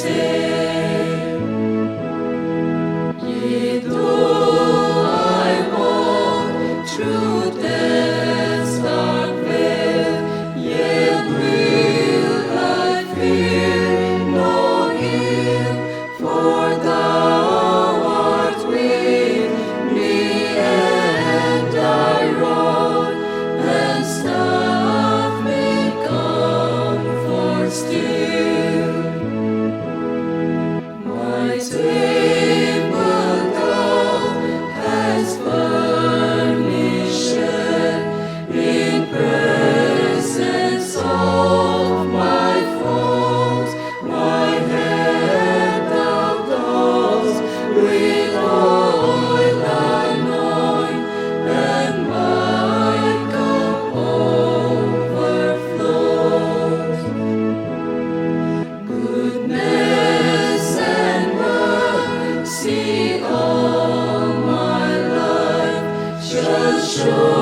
say, yea, though I walk through death's dark vale, yet will I fear no ill, for Thou art with me, and Thy rod and staff may comfort still. My table Thou hast furnished in presence of my foes. My head Thou dost with oil anoint, and my cup overflows. Goodness and mercy all my life shall show